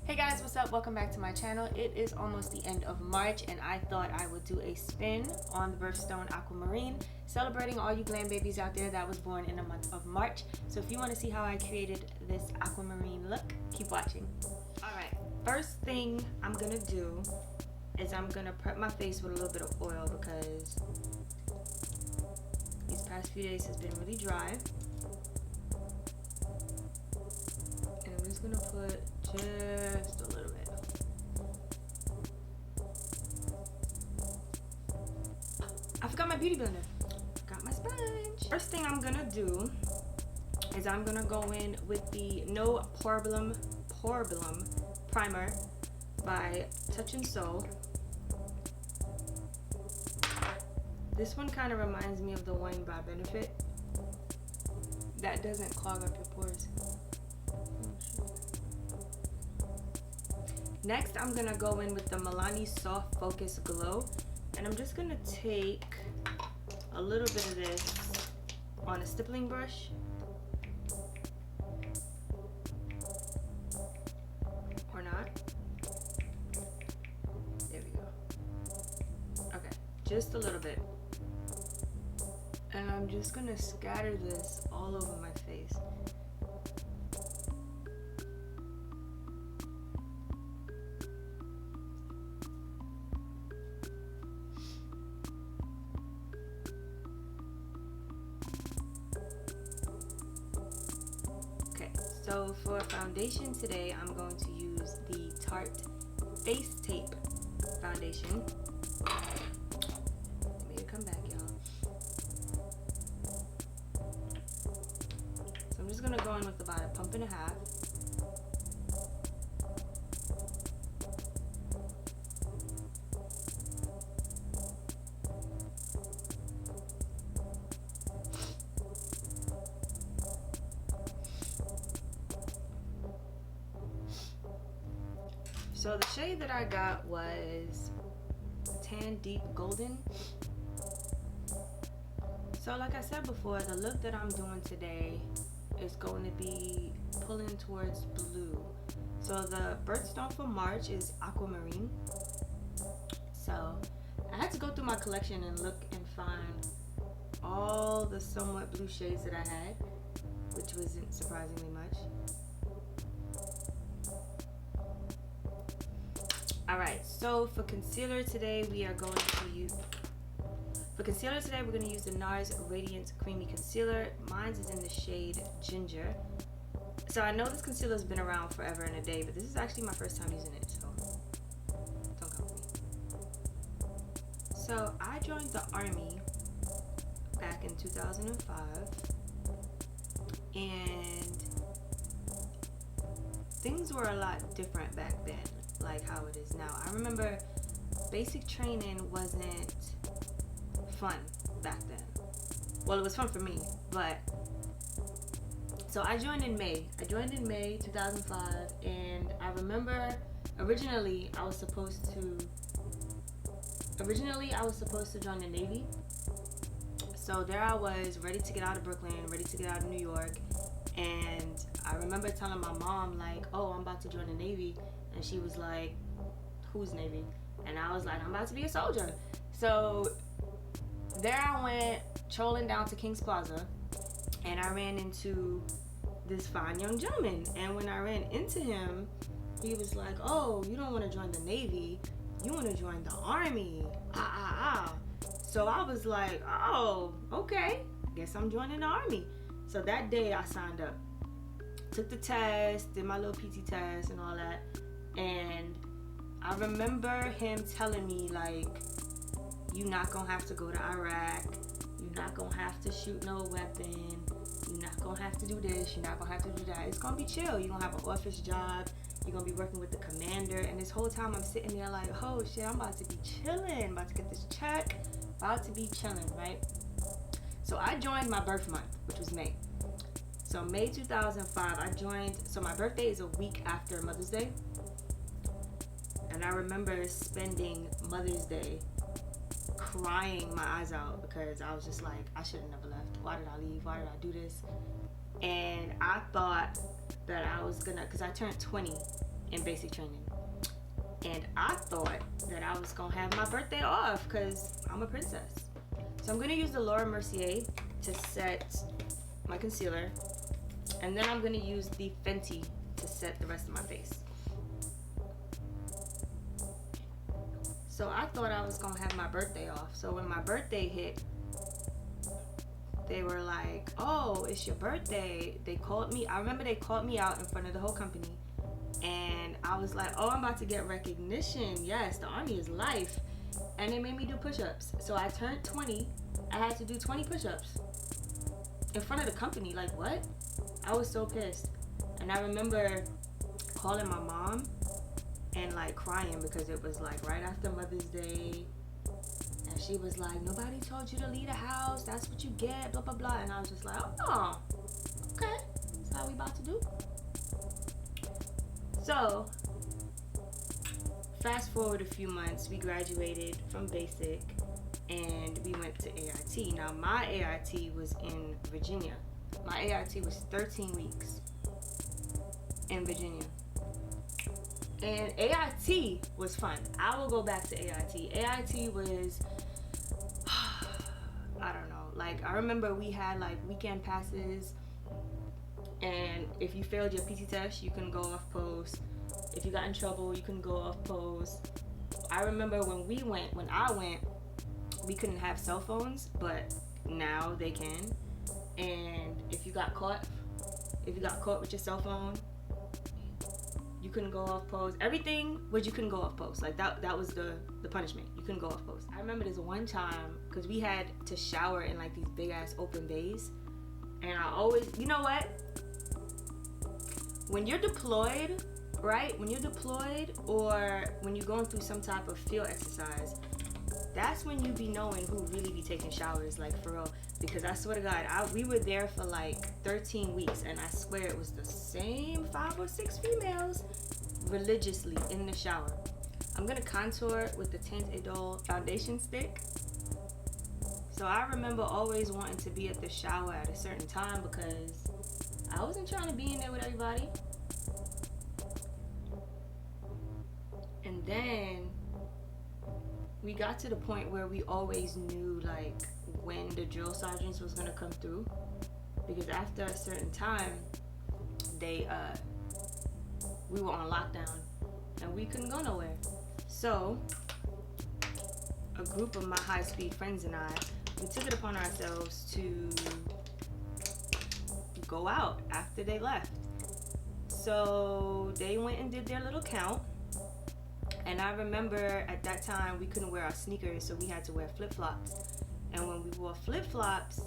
Hey guys, what's up? Welcome back to my channel. It is almost the end of March and I thought I would do a spin on the birthstone Aquamarine, celebrating all you glam babies out there that was born in the month of March. So if you want to see how I created this Aquamarine look, keep watching. Alright, first thing I'm gonna do is I'm gonna prep my face with a little bit of oil because these past few days has been really dry. And I'm just gonna put just a little bit. I forgot my beauty blender. Got my sponge. First thing I'm gonna do is I'm gonna go in with the No Problem primer by Touch and Sew. This one kind of reminds me of the one by Benefit. That doesn't clog up your pores. Next, I'm gonna go in with the Milani Soft Focus Glow, and I'm just gonna take a little bit of this on a stippling brush. Or not. There we go. Okay, just a little bit. And I'm just gonna scatter this all over my face. So for foundation today, I'm going to use the Tarte Face Tape foundation. Let me come back, y'all. So I'm just gonna go in with about a pump and a half. So the shade that I got was Tan Deep Golden. So like I said before, the look that I'm doing today is going to be pulling towards blue. So the birthstone for March is Aquamarine. So I had to go through my collection and look and find all the somewhat blue shades that I had, which wasn't surprisingly much. Alright, so for concealer today, we're going to use the NARS Radiant Creamy Concealer. Mine is in the shade Ginger. So I know this concealer has been around forever and a day, but this is actually my first time using it, so don't come with me. So I joined the Army back in 2005, and things were a lot different back then, like how it is now. I remember basic training wasn't fun back then. Well, it was fun for me, but so I joined in May 2005, and I remember originally I was supposed to join the Navy. So there I was, ready to get out of Brooklyn, ready to get out of New York, and I remember telling my mom, like, oh, I'm about to join the Navy. And she was like, who's Navy? And I was like, I'm about to be a soldier. So there I went, trolling down to King's Plaza, and I ran into this fine young gentleman. And when I ran into him, he was like, oh, you don't want to join the Navy, you want to join the Army. So I was like, oh, okay, guess I'm joining the Army. So that day I signed up, took the test, did my little PT test and all that. And I remember him telling me, like, you're not gonna have to go to Iraq, you're not gonna have to shoot no weapon, you're not gonna have to do this, you're not gonna have to do that. It's gonna be chill. You're gonna have an office job, you're gonna be working with the commander. And this whole time I'm sitting there like, oh shit, I'm about to be chilling, about to get this check, about to be chilling, right? So I joined my birth month, which was May. So May 2005, I joined. So my birthday is a week after Mother's Day. And I remember spending Mother's Day crying my eyes out because I was just like, I should have never left. Why did I leave? Why did I do this? And I thought that I was gonna, because I turned 20 in basic training. And I thought that I was gonna have my birthday off because I'm a princess. So I'm gonna use the Laura Mercier to set my concealer, and then I'm gonna use the Fenty to set the rest of my face. So I thought I was gonna have my birthday off. So when my birthday hit, they were like, oh, it's your birthday. They called me. I remember they called me out in front of the whole company. And I was like, oh, I'm about to get recognition. Yes, the army is life. And they made me do push-ups. So I turned 20. I had to do 20 push-ups in front of the company. Like, what? I was so pissed. And I remember calling my mom and like crying because it was like right after Mother's Day. And she was like, nobody told you to leave the house. That's what you get, blah, blah, blah. And I was just like, oh, okay. That's how we about to do. So, fast forward a few months, we graduated from basic and we went to AIT. Now, my AIT was in Virginia. My AIT was 13 weeks in Virginia. And AIT was fun. I will go back to AIT. AIT was, I don't know. Like, I remember we had like weekend passes. And if you failed your PT test, you couldn't go off post. If you got in trouble, you couldn't go off post. I remember when I went, we couldn't have cell phones, but now they can. And if you got caught with your cell phone, you couldn't go off post. Everything was you couldn't go off post. Like that was the punishment. You couldn't go off post. I remember this one time because we had to shower in like these big ass open bays. And I always, you know what? When you're deployed, right? When you're deployed or when you're going through some type of field exercise, that's when you be knowing who really be taking showers, like for real. Because I swear to God, we were there for like 13 weeks and I swear it was the same 5 or 6 females religiously in the shower. I'm gonna contour with the Tint Idole foundation stick. So I remember always wanting to be at the shower at a certain time because I wasn't trying to be in there with everybody. And then we got to the point where we always knew like when the drill sergeants was gonna come through, because after a certain time we were on lockdown and we couldn't go nowhere. So a group of my high-speed friends and I, we took it upon ourselves to go out after they left. So they went and did their little count. And I remember at that time we couldn't wear our sneakers, so we had to wear flip-flops. And when we wore flip-flops,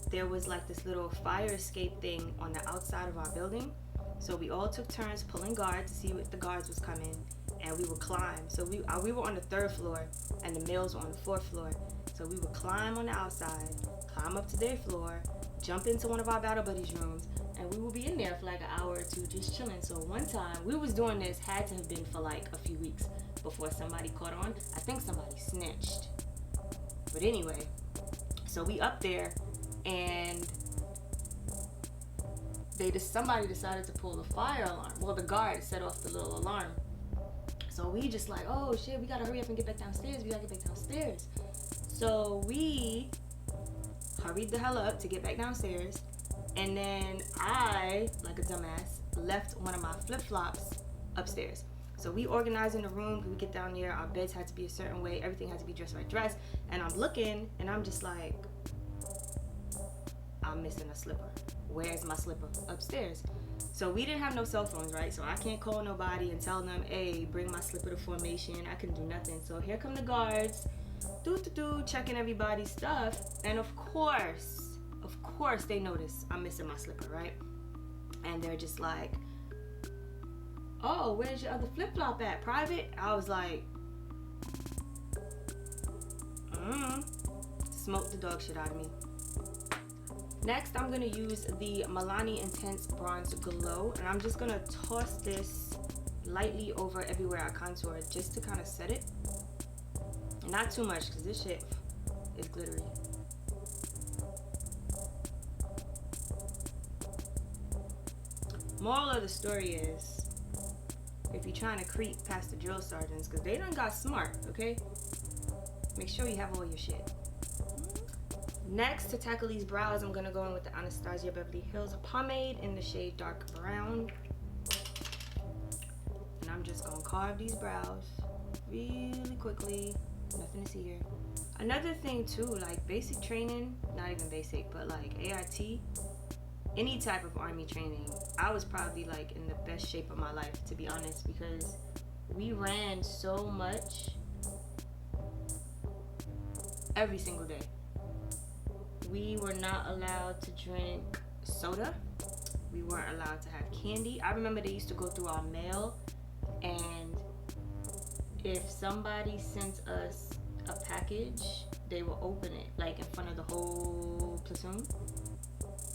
there was like this little fire escape thing on the outside of our building. So we all took turns pulling guard to see if the guards was coming, and we would climb. So we were on the 3rd floor and the males were on the 4th floor. So we would climb on the outside, climb up to their floor, jump into one of our battle buddies' rooms, and we would be in there for like an hour or two just chilling. So one time we was doing this, had to have been for like a few weeks before somebody caught on. I think somebody snitched. But anyway, so we up there and somebody decided to pull the fire alarm. Well, the guard set off the little alarm. So we just like, oh shit, we gotta hurry up and get back downstairs. So we hurried the hell up to get back downstairs. And then I, like a dumbass, left one of my flip-flops upstairs. So we organized in the room. We get down there. Our beds had to be a certain way. Everything had to be dressed right dress. And I'm looking, and I'm just like, I'm missing a slipper. Where's my slipper? Upstairs. So we didn't have no cell phones, right? So I can't call nobody and tell them, hey, bring my slipper to formation. I couldn't do nothing. So here come the guards, checking everybody's stuff. And of course, they notice I'm missing my slipper, right? And they're just like, oh, where's your other flip-flop at? Private? I was like, smoke the dog shit out of me. Next, I'm going to use the Milani Intense Bronze Glow, and I'm just going to toss this lightly over everywhere I contour just to kind of set it. And not too much, because this shit is glittery. Moral of the story is, if you're trying to creep past the drill sergeants, because they done got smart, okay? Make sure you have all your shit. Next, to tackle these brows, I'm gonna go in with the Anastasia Beverly Hills pomade in the shade dark brown. And I'm just gonna carve these brows really quickly. Nothing to see here. Another thing too, like basic training, not even basic, but like AIT, any type of army training, I was probably like in the best shape of my life, to be honest, because we ran so much every single day. We were not allowed to drink soda. We weren't allowed to have candy. I remember they used to go through our mail, and if somebody sent us a package, they will open it like in front of the whole platoon,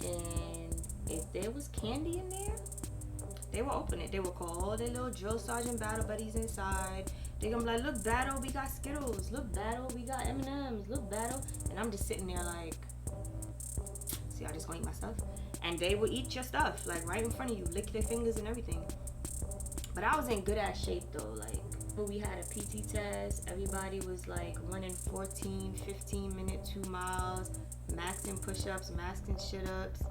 and if there was candy in there, they will open it. They will call all their little drill sergeant battle buddies inside. They gonna be like, look, battle, we got Skittles. Look, battle, we got M&Ms. Look, battle. And I'm just sitting there like, see, I just gonna eat my stuff. And they will eat your stuff like right in front of you, lick their fingers and everything. But I was in good ass shape though. Like, when we had a PT test, everybody was like running 14, 15-minute 2 miles, maxing push-ups, maxing shit-ups.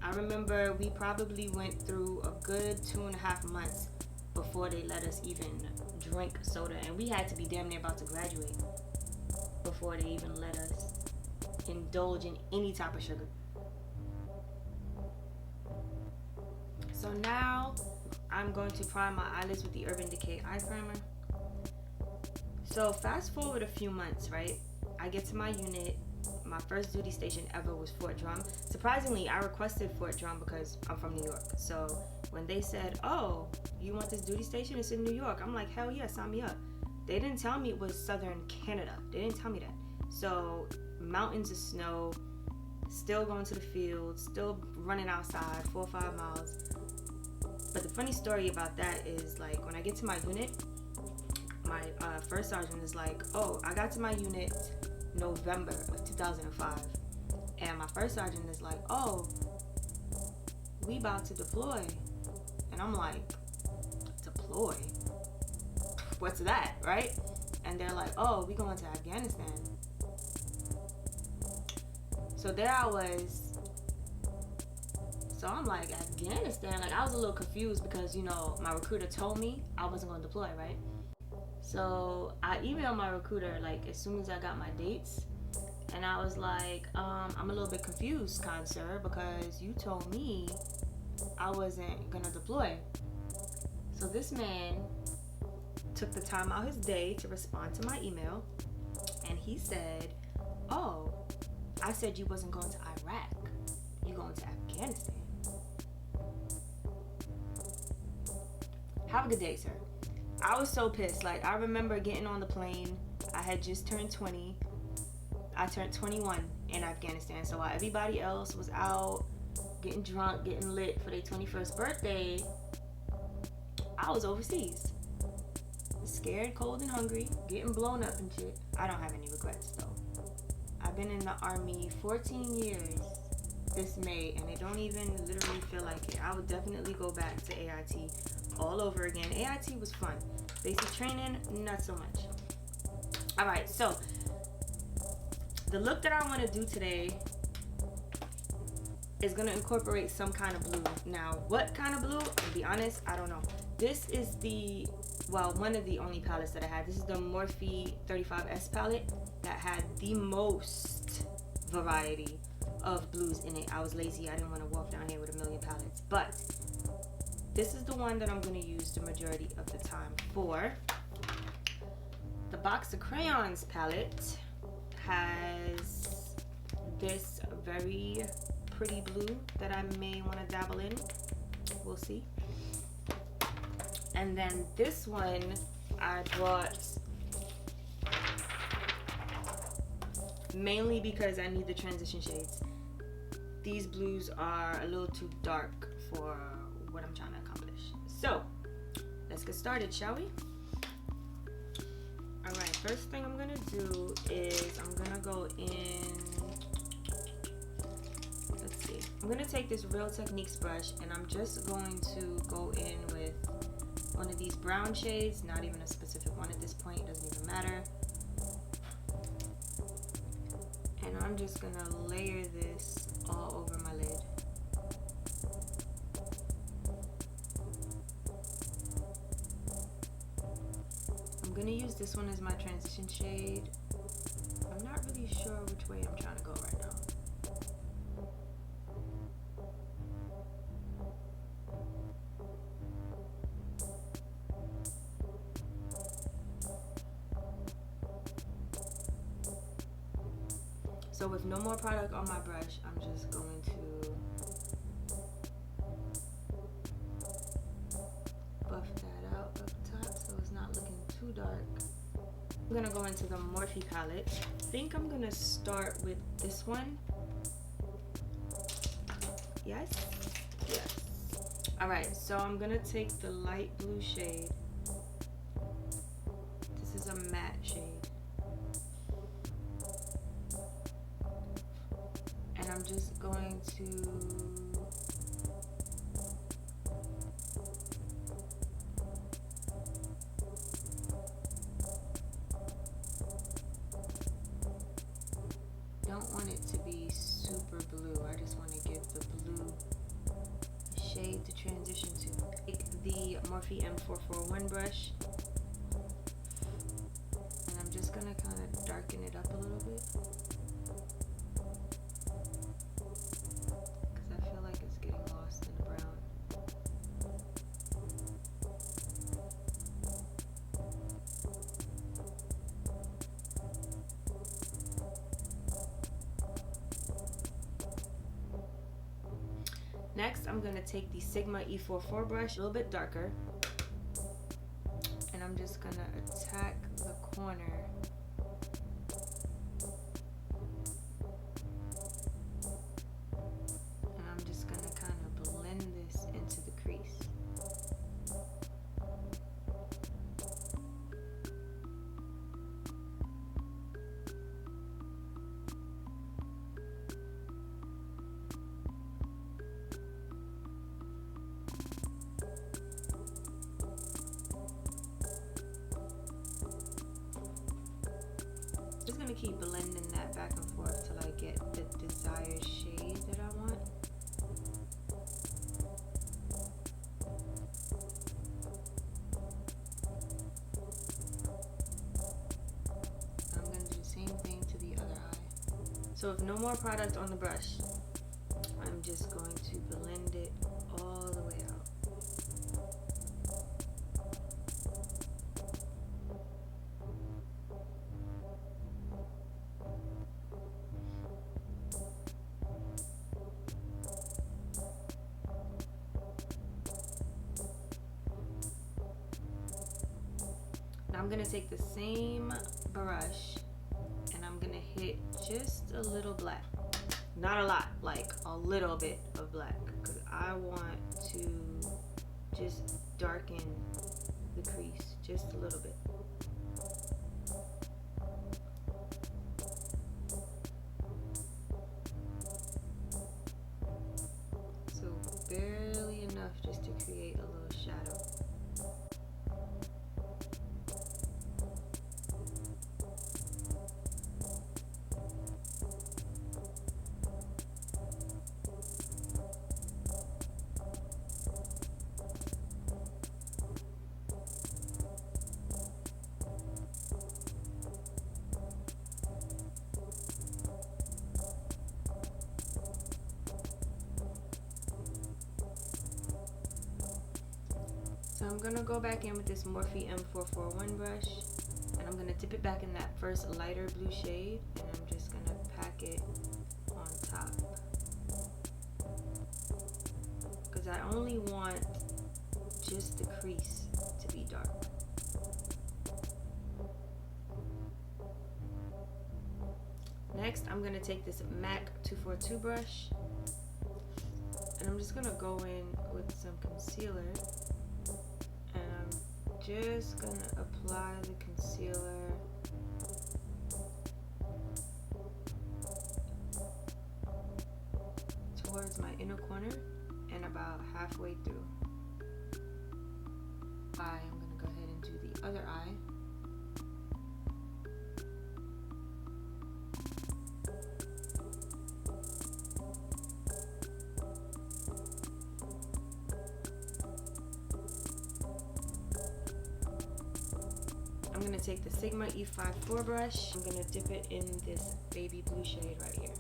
I remember we probably went through a good 2.5 months before they let us even drink soda, and we had to be damn near about to graduate before they even let us indulge in any type of sugar. So now I'm going to prime my eyelids with the Urban Decay eye primer. So fast forward a few months, right? I get to my unit. My first duty station ever was Fort Drum. Surprisingly, I requested Fort Drum because I'm from New York. So when they said, oh, you want this duty station? It's in New York. I'm like, hell yeah, sign me up. They didn't tell me it was Southern Canada. They didn't tell me that. So mountains of snow, still going to the field, still running outside 4 or 5 miles. But the funny story about that is, like, when I get to my unit, my first sergeant is like, oh, I got to my unit November of 2005, and my first sergeant is like, oh, we about to deploy. And I'm like, deploy? What's that, right? And they're like, oh, we going to Afghanistan. So there I was. So I'm like, Afghanistan? Like, I was a little confused because, you know, my recruiter told me I wasn't going to deploy, right? So I emailed my recruiter like as soon as I got my dates, and I was like, I'm a little bit confused, kind sir, because you told me I wasn't gonna deploy. So this man took the time out his day to respond to my email, and he said, oh, I said you wasn't going to Iraq, you going to Afghanistan. Have a good day, sir. I was so pissed. Like, I remember getting on the plane. I had just turned 20. I turned 21 in Afghanistan. So while everybody else was out getting drunk, getting lit for their 21st birthday, I was overseas. Scared, cold, and hungry, getting blown up and shit. I don't have any regrets, though. I've been in the Army 14 years this May, and it don't even literally feel like it. I would definitely go back to AIT all over again. AIT was fun. Basic training, not so much. Alright, so the look that I want to do today is going to incorporate some kind of blue. Now, what kind of blue? To be honest, I don't know. This is the, well, one of the only palettes that I had. This is the Morphe 35S palette that had the most variety of blues in it. I was lazy. I didn't want to walk down here with a million palettes. But this is the one that I'm going to use the majority of the time for. The Box of Crayons palette has this very pretty blue that I may want to dabble in. We'll see. And then this one I brought mainly because I need the transition shades. These blues are a little too dark for what I'm trying to accomplish. So let's get started, shall we? Alright, first thing I'm gonna do is I'm gonna go in, let's see, I'm gonna take this Real Techniques brush and I'm just going to go in with one of these brown shades, not even a specific one at this point, it doesn't even matter. And I'm just gonna layer this all over my lid. I'm gonna use this one as my transition shade. I'm not really sure which way I'm trying to go right now. So with no more product on my brush, I'm just going to buff that out up top so it's not looking too dark. I'm gonna go into the Morphe palette. I think I'm gonna start with this one. Yes? Yes. Alright, so I'm gonna take the light blue shade. This is a matte shade. And I'm just going to don't want it to be super blue. I just want to give the blue a shade to transition to. Take the Morphe M441 brush and I'm just gonna kind of darken it up a little bit. Next, I'm gonna take the Sigma E44 brush, a little bit darker, and I'm just gonna attack the corner. And I'm just gonna kind of blend this into the crease. Just gonna keep blending that back and forth till I get the desired shade that I want. I'm gonna do the same thing to the other eye. So with no more product on the brush, I'm just going to blend it all the way out. I'm gonna take the same brush and I'm gonna hit just a little black, not a lot, like a little bit of black, because I want to just darken the crease just a little bit. So barely enough just to create a little shadow. So I'm gonna go back in with this Morphe M441 brush and I'm gonna dip it back in that first lighter blue shade and I'm just gonna pack it on top. Because I only want just the crease to be dark. Next, I'm gonna take this MAC 242 brush and I'm just gonna go in with some concealer. Just gonna apply the concealer towards my inner corner and about halfway through. eye, I'm gonna go ahead and do the other eye. I'm gonna take the Sigma E54 brush. I'm gonna dip it in this baby blue shade right here.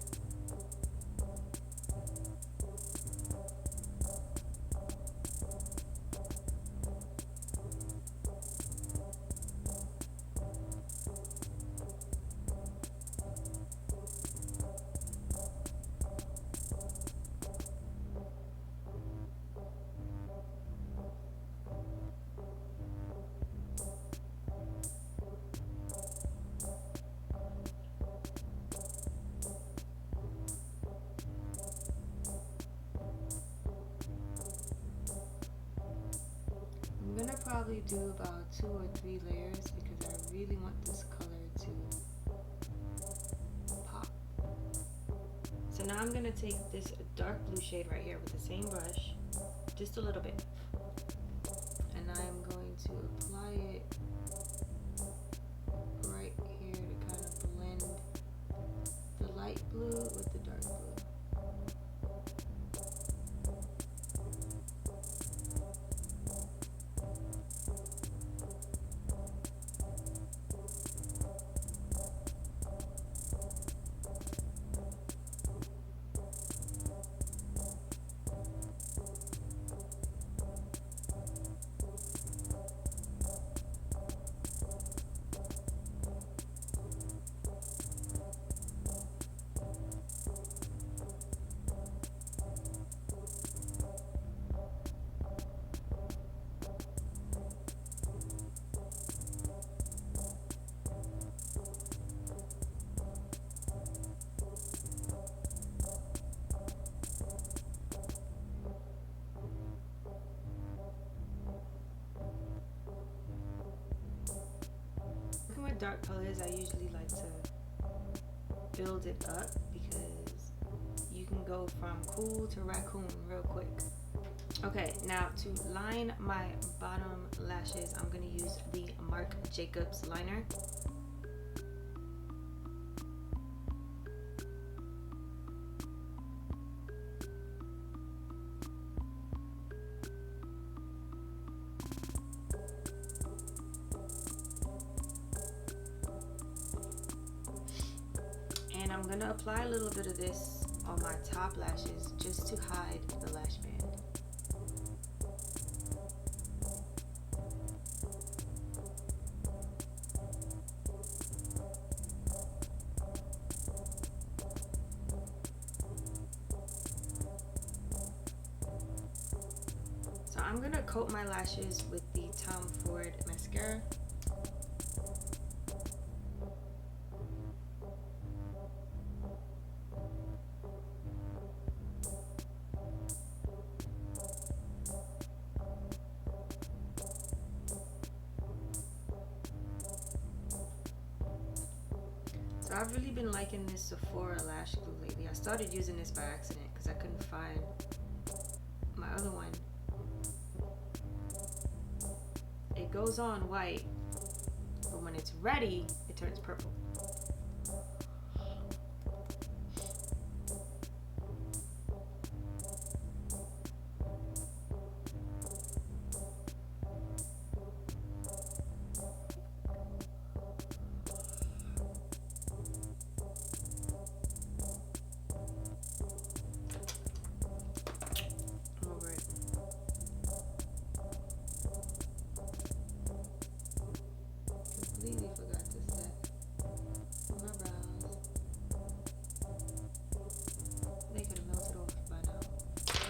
I'm gonna probably do about 2 or 3 layers because I really want this color to pop. So now I'm gonna take this dark blue shade right here with the same brush, just a little bit, and I'm going to apply it right here to kind of blend the light blue with the dark blue. With dark colors, I usually like to build it up because you can go from cool to raccoon real quick. Okay, now to line my bottom lashes, I'm going to use the Marc Jacobs liner. And I'm going to apply a little bit of this on my top lashes just to hide the lash band. So I'm going to coat my lashes with the Tom Ford mascara. So I've really been liking this Sephora lash glue lately. I started using this by accident because I couldn't find my other one. It goes on white, but when it's ready, it turns purple. Completely forgot to set my brows. They could have melted off by now.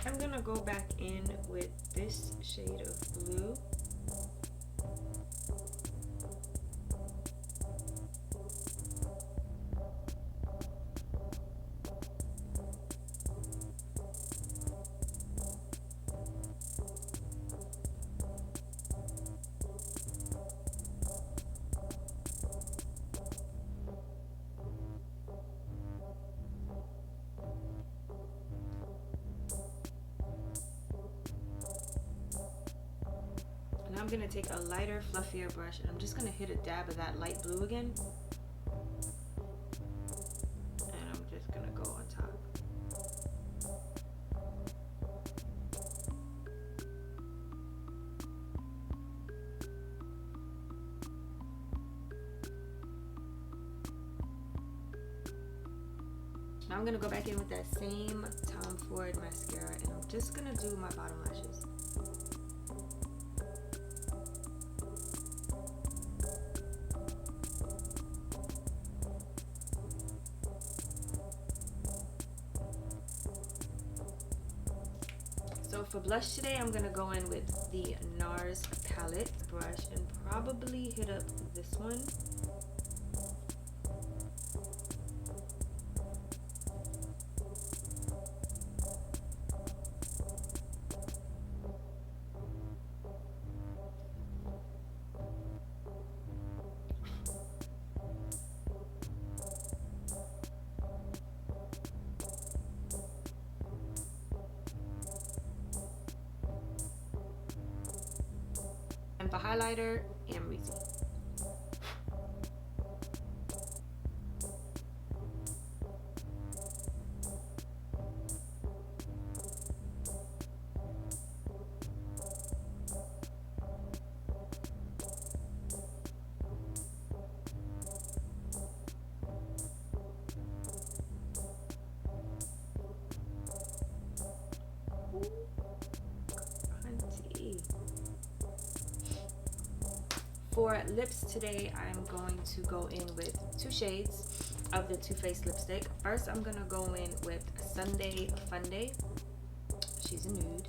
I'm gonna go back in with this shade of blue. Now I'm gonna take a lighter, fluffier brush and I'm just gonna hit a dab of that light blue again. And I'm just gonna go on top. Now I'm gonna go back in with that same Tom Ford mascara and I'm just gonna do my bottom lashes. So for blush today, I'm gonna go in with the NARS palette brush and probably hit up this one. And for highlighter, Amrezy. For lips today, I'm going to go in with 2 shades of the Too Faced lipstick. First, I'm going to go in with Sunday Funday. She's a nude.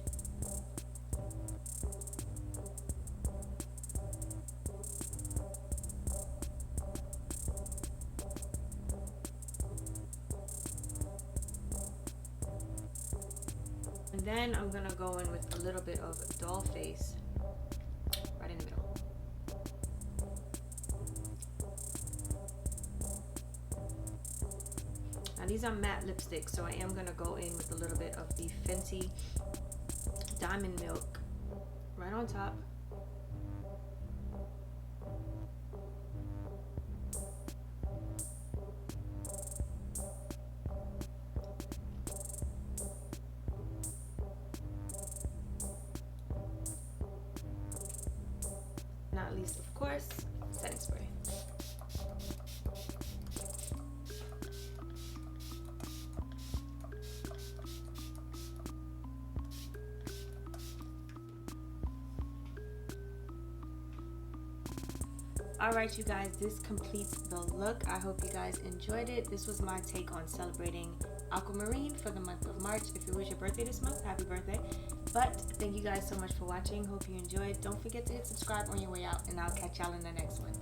And then I'm going to go in with a little bit of Doll Face right in the middle. These are matte lipsticks, so I am going to go in with a little bit of the Fenty Diamond Milk right on top. Not least, of course, setting spray. Alright you guys, this completes the look. I hope you guys enjoyed it. This was my take on celebrating Aquamarine for the month of March. If it was your birthday this month, happy birthday. But thank you guys so much for watching. Hope you enjoyed. Don't forget to hit subscribe on your way out, and I'll catch y'all in the next one.